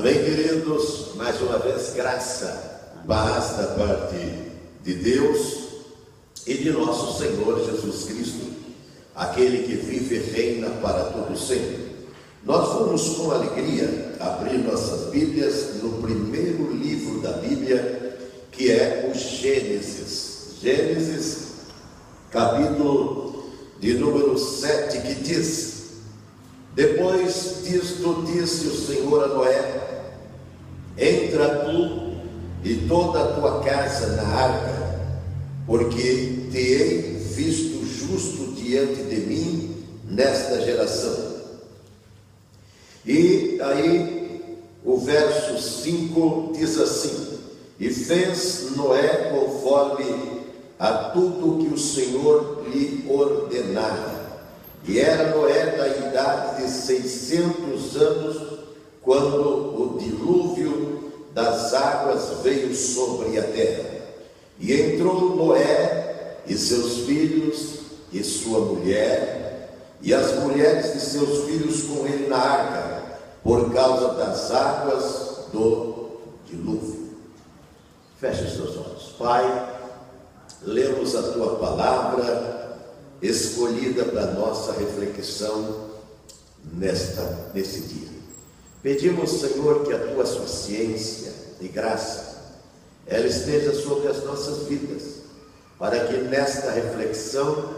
Amém, queridos? Mais uma vez, graça, paz da parte de Deus e de nosso Senhor Jesus Cristo, aquele que vive e reina para todo sempre. Nós vamos com alegria abrir nossas Bíblias no primeiro livro da Bíblia, que é o Gênesis. Gênesis, capítulo de número 7, que diz: depois disto disse o Senhor a Noé: entra tu e toda a tua casa na arca, porque te hei visto justo diante de mim nesta geração. E aí o verso 5 diz assim: e fez Noé conforme a tudo que o Senhor lhe ordenara. E era Noé da idade de 600 anos, quando o dilúvio das águas veio sobre a terra. E entrou Noé e seus filhos e sua mulher, e as mulheres de seus filhos com ele na arca, por causa das águas do dilúvio. Feche os teus olhos. Pai, lemos a tua palavra escolhida para nossa reflexão nesse dia. Pedimos, Senhor, que a tua suficiência e graça ela esteja sobre as nossas vidas, para que nesta reflexão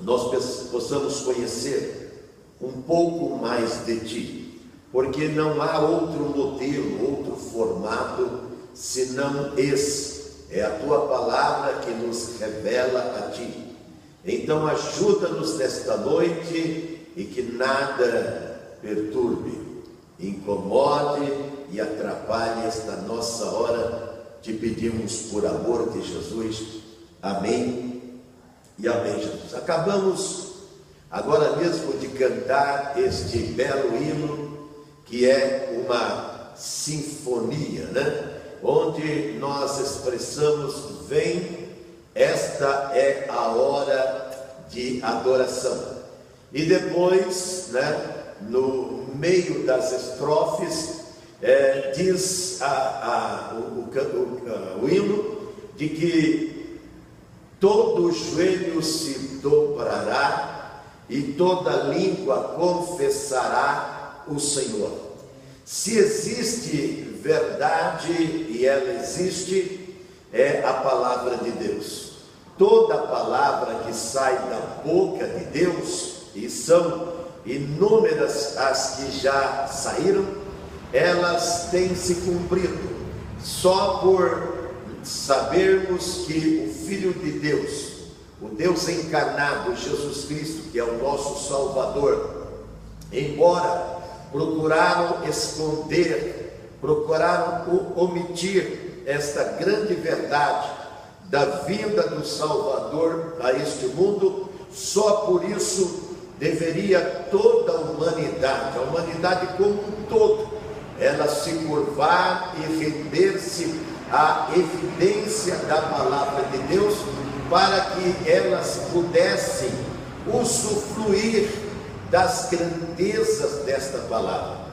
nós possamos conhecer um pouco mais de ti, porque não há outro modelo, outro formato senão esse. É a tua palavra que nos revela a ti. Então ajuda-nos nesta noite e que nada perturbe, incomode e atrapalhe esta nossa hora. Te pedimos por amor de Jesus. Amém e amém, Jesus. Acabamos agora mesmo de cantar este belo hino, que é uma sinfonia, né? Onde nós expressamos: vem, esta é a hora de adoração. E depois, né, no meio das estrofes, diz o hino de que todo joelho se dobrará e toda língua confessará o Senhor. Se existe verdade, e ela existe, é a palavra de Deus. Toda palavra que sai da boca de Deus, e são inúmeras as que já saíram, elas têm se cumprido. Só por sabermos que o Filho de Deus, o Deus encarnado, Jesus Cristo, que é o nosso Salvador, embora procuraram esconder, procuraram omitir esta grande verdade da vinda do Salvador a este mundo, só por isso deveria toda a humanidade como um todo, ela se curvar e render-se à evidência da palavra de Deus, para que elas pudessem usufruir das grandezas desta palavra.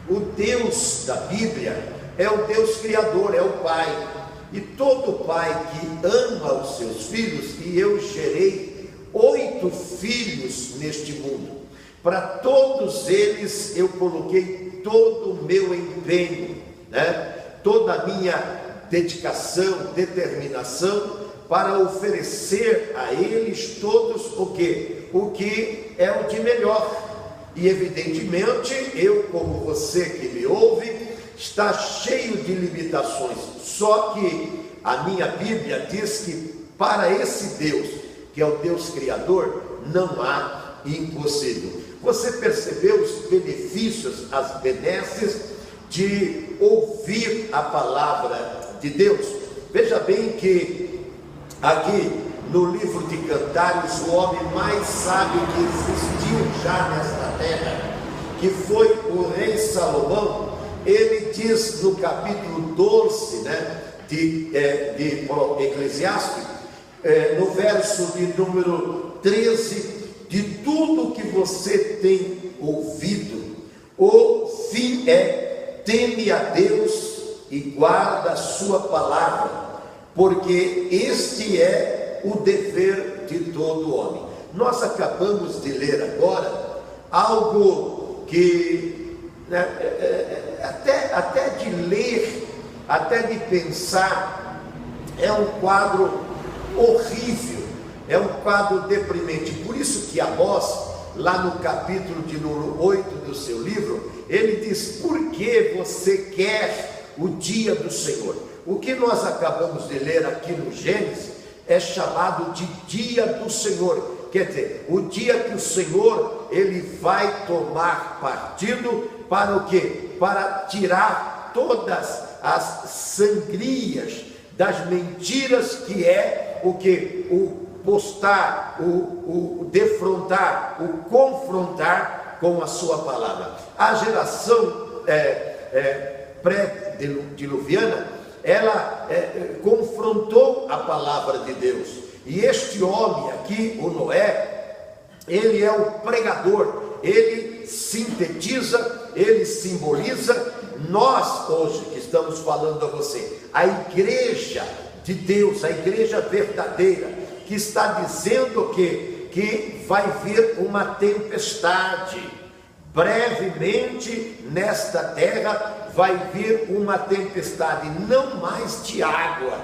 O Deus da Bíblia é o Deus Criador, é o Pai, e todo pai que ama os seus filhos, e eu gerei 8 filhos neste mundo, para todos eles eu coloquei todo o meu empenho, né? Toda a minha dedicação, determinação, para oferecer a eles todos o que? O que é o de melhor. E evidentemente eu, como você que me ouve, está cheio de limitações. Só que a minha Bíblia diz que para esse Deus, que é o Deus Criador, não há impossível. Você percebeu os benefícios, as benesses de ouvir a palavra de Deus? Veja bem que aqui no livro de Cantares, o homem mais sábio que existiu já nesta terra, que foi o rei Salomão, ele diz no capítulo 12, né, de Eclesiastes, no verso de número 13, de tudo que você tem ouvido, o fim é teme a Deus e guarda a sua palavra, porque este é o dever de todo homem. Nós acabamos de ler agora algo que, né, até de ler, até de pensar, é um quadro horrível, é um quadro deprimente. Por isso que Amós, lá no capítulo de número 8 do seu livro, ele diz: por que você quer o dia do Senhor? O que nós acabamos de ler aqui no Gênesis é chamado de dia do Senhor. Quer dizer, o dia que o Senhor, ele vai tomar partido para o quê? Para tirar todas as sangrias das mentiras, que é o que? O postar, o defrontar, o confrontar com a sua palavra. A geração pré-diluviana, ela confrontou a palavra de Deus. E este homem aqui, o Noé, ele é o pregador, ele sintetiza, ele simboliza. Nós hoje que estamos falando a você, a igreja de Deus, a igreja verdadeira, que está dizendo que vai vir uma tempestade, brevemente nesta terra vai vir uma tempestade, não mais de água,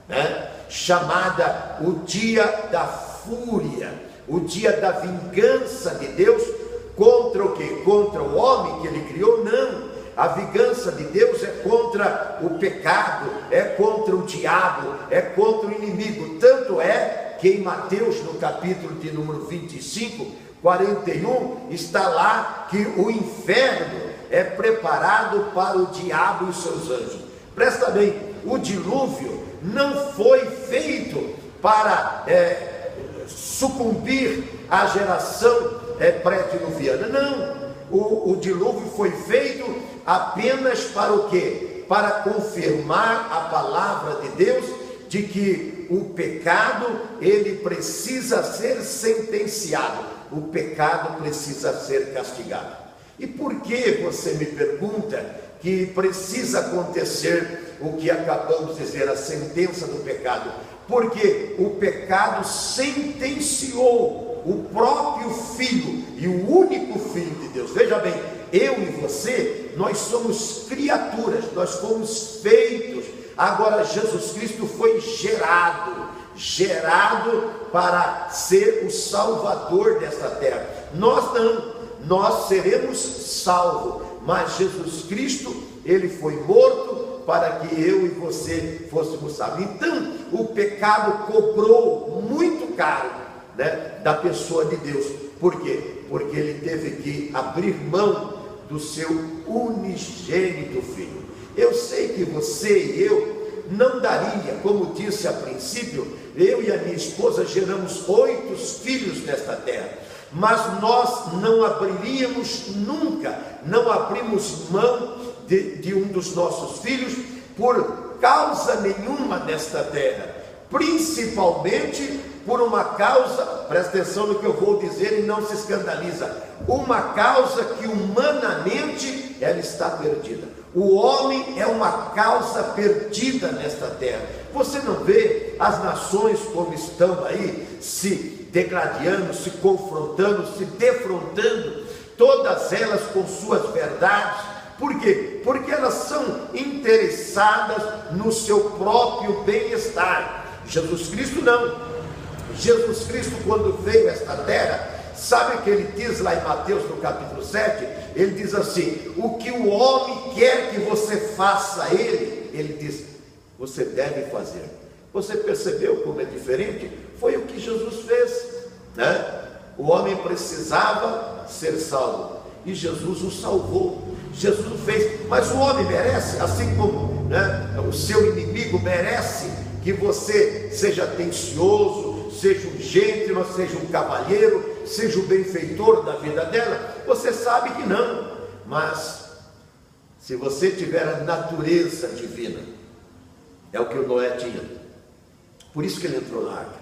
né? Chamada o dia da fúria, o dia da vingança de Deus contra o quê? Contra o homem que ele criou? Não, a vingança de Deus é contra o pecado, é contra o diabo, é contra o inimigo. Tanto é que em Mateus, no capítulo de número 25, 41, está lá que o inferno é preparado para o diabo e os seus anjos. Presta bem, o dilúvio não foi feito para sucumbir à geração pré-diluviana, não. O dilúvio foi feito apenas para o quê? Para confirmar a palavra de Deus, de que o pecado, ele precisa ser sentenciado, o pecado precisa ser castigado. E por que, você me pergunta, que precisa acontecer o que acabamos de dizer, a sentença do pecado? Porque o pecado sentenciou o próprio Filho, e o único Filho de Deus. Veja bem, eu e você, nós somos criaturas, nós fomos feitos. Agora Jesus Cristo foi gerado para ser o Salvador desta terra. Nós não, nós seremos salvos, mas Jesus Cristo, ele foi morto para que eu e você fôssemos salvos. Então, o pecado cobrou muito caro, né, da pessoa de Deus. Por quê? Porque ele teve que abrir mão do seu unigênito Filho. Eu sei que você e eu não daria, como disse a princípio, eu e a minha esposa geramos 8 filhos nesta terra, mas nós não abriríamos nunca, não abrimos mão de um dos nossos filhos por causa nenhuma nesta terra, principalmente por uma causa, presta atenção no que eu vou dizer e não se escandaliza, uma causa que humanamente ela está perdida. O homem é uma causa perdida nesta terra. Você não vê as nações como estão aí, se degradando, se confrontando, se defrontando, todas elas com suas verdades. Por quê? Porque elas são interessadas no seu próprio bem-estar. Jesus Cristo não. Jesus Cristo, quando veio a esta terra, sabe o que ele diz lá em Mateus, no capítulo 7? Ele diz assim: o que o homem quer que você faça a ele diz, você deve fazer. Você percebeu como é diferente? Foi o que Jesus fez, né? O homem precisava ser salvo e Jesus o salvou. Jesus o fez, mas o homem merece, assim como, né, o seu inimigo merece que você seja atencioso, seja um gentleman, seja um cavalheiro, seja o benfeitor da vida dela? Você sabe que não. Mas se você tiver a natureza divina, é o que o Noé tinha. Por isso que ele entrou na arca.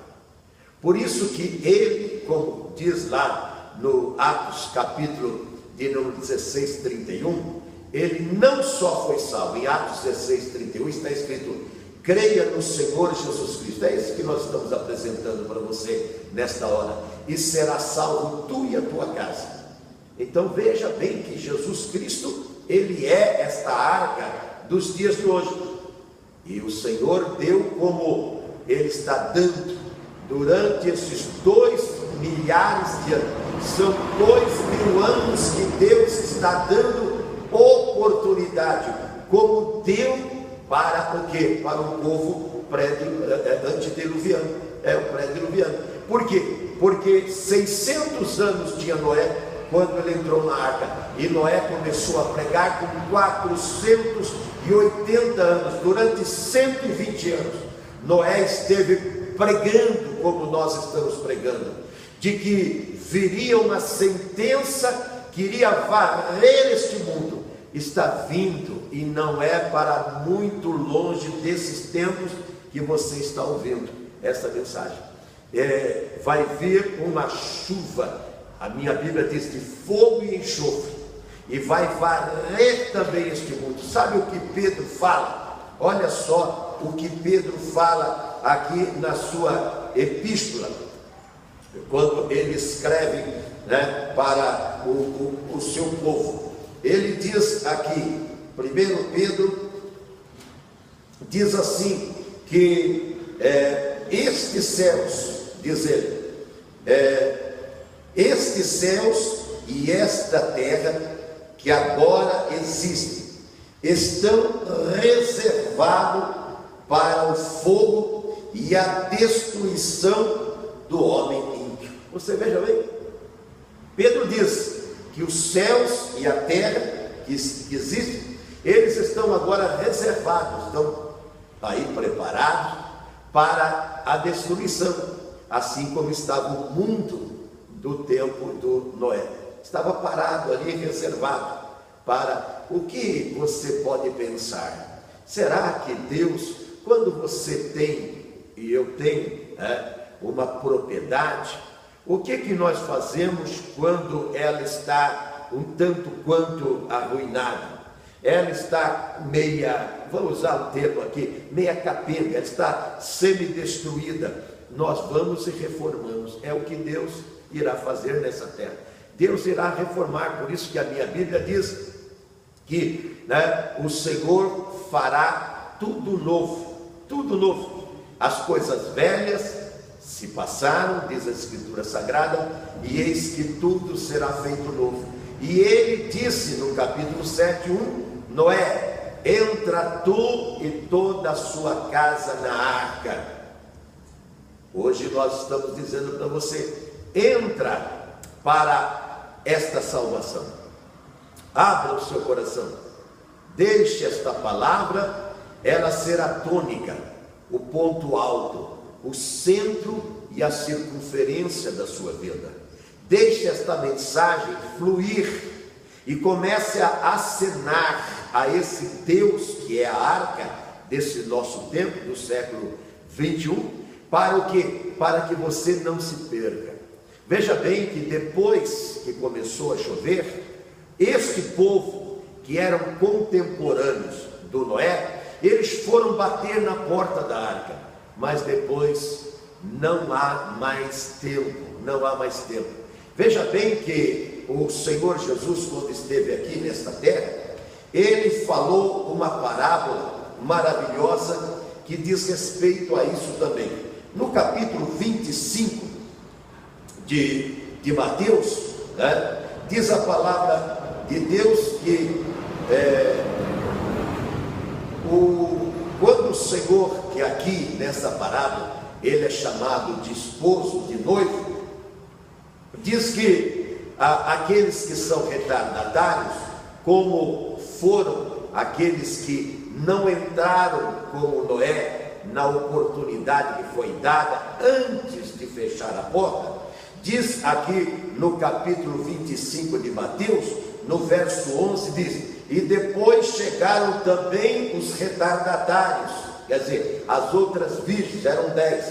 Por isso que ele, como diz lá no Atos capítulo de número 16, 31, ele não só foi salvo. Em Atos 16:31 está escrito: creia no Senhor Jesus Cristo. É isso que nós estamos apresentando para você nesta hora. E será salvo tu e a tua casa. Então veja bem que Jesus Cristo, ele é esta arca dos dias de hoje. E o Senhor deu, como ele está dando durante esses 2 milhares de anos. São 2.000 anos que Deus está dando oportunidade, como deu para o quê? Para o povo antediluviano, o pré-diluviano. Por quê? Porque 600 anos tinha Noé quando ele entrou na arca, e Noé começou a pregar com 480 anos. Durante 120 anos Noé esteve pregando como nós estamos pregando, de que viria uma sentença que iria varrer este mundo. Está vindo, e não é para muito longe desses tempos que você está ouvindo esta mensagem. Vai vir uma chuva, a minha Bíblia diz, de fogo e enxofre, e vai varrer também este mundo. Sabe o que Pedro fala? Olha só o que Pedro fala aqui na sua epístola, quando ele escreve, para o seu povo. Ele diz aqui, 1 Pedro diz assim, que estes céus, diz ele, estes céus e esta terra que agora existem, estão reservados para o fogo e a destruição do homem ímpio. Você veja bem, Pedro diz que os céus e a terra que existem, eles estão agora reservados, estão aí preparados para a destruição, assim como estava o mundo do tempo do Noé. Estava parado ali, reservado para o que você pode pensar. Será que Deus, quando você tem, e eu tenho, uma propriedade, o que nós fazemos quando ela está um tanto quanto arruinada? Ela está meia, vamos usar o termo aqui, meia capenga, ela está semi-destruída. Nós vamos e reformamos. É o que Deus irá fazer nessa terra. Deus irá reformar. Por isso que a minha Bíblia diz que o Senhor fará tudo novo, tudo novo. As coisas velhas se passaram, diz a Escritura Sagrada, e eis que tudo será feito novo. E ele disse no capítulo 7:1, Noé, entra tu e toda a sua casa na arca. Hoje nós estamos dizendo para você, entra para esta salvação. Abra o seu coração, deixe esta palavra, ela ser a tônica, o ponto alto, o centro e a circunferência da sua vida. Deixe esta mensagem fluir e comece a acenar a esse Deus que é a arca desse nosso tempo, do século 21, para o quê? Para que você não se perca. Veja bem que depois que começou a chover, este povo, que eram contemporâneos do Noé, eles foram bater na porta da arca, mas depois não há mais tempo, não há mais tempo. Veja bem que o Senhor Jesus, quando esteve aqui nesta terra, ele falou uma parábola maravilhosa que diz respeito a isso também. No capítulo 25 de Mateus, diz a palavra de Deus que quando o Senhor, que aqui nessa parábola ele é chamado de esposo, de noivo, diz que aqueles que são retardatários, como foram aqueles que não entraram como Noé na oportunidade que foi dada antes de fechar a porta, diz aqui no capítulo 25 de Mateus, no verso 11, diz: e depois chegaram também os retardatários, quer dizer, as outras virgens, eram 10,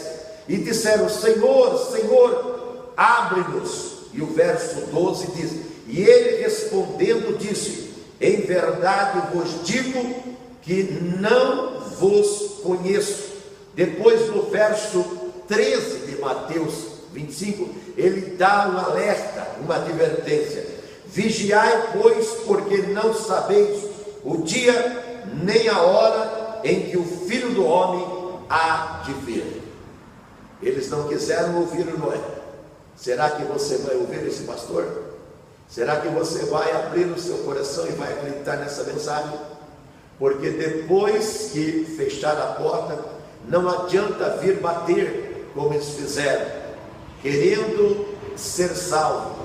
e disseram: Senhor, Senhor, abre-nos. E o verso 12 diz: e ele respondendo disse: Em verdade vos digo que não vos conheço. Depois, no verso 13 de Mateus 25, ele dá um alerta, uma advertência: vigiai, pois, porque não sabeis o dia nem a hora em que o Filho do Homem há de vir. Eles não quiseram ouvir o Noé. Será que você vai ouvir esse pastor? Será que você vai abrir o seu coração e vai acreditar nessa mensagem? Porque depois que fechar a porta, não adianta vir bater como eles fizeram, querendo ser salvo,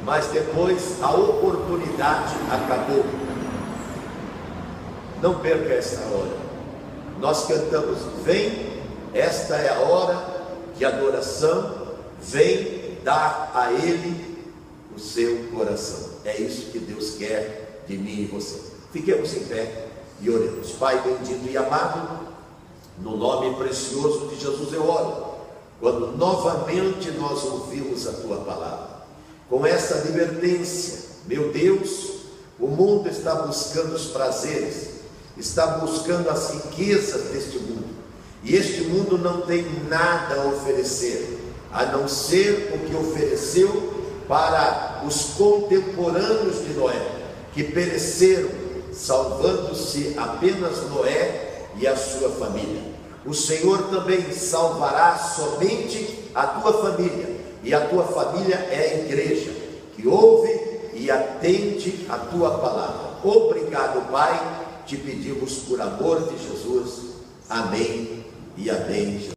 mas depois a oportunidade acabou. Não perca esta hora. Nós cantamos: vem, esta é a hora de adoração, vem dar a Ele o seu coração. É isso que Deus quer de mim e você. Fiquemos em pé e oremos. Pai bendito e amado, no nome precioso de Jesus eu oro, quando novamente nós ouvimos a Tua palavra, com essa advertência: meu Deus, o mundo está buscando os prazeres, está buscando as riquezas deste mundo, e este mundo não tem nada a oferecer, a não ser o que ofereceu para os contemporâneos de Noé, que pereceram, salvando-se apenas Noé e a sua família. O Senhor também salvará somente a tua família, e a tua família é a igreja, que ouve e atende a tua palavra. Obrigado, Pai, te pedimos por amor de Jesus. Amém e amém.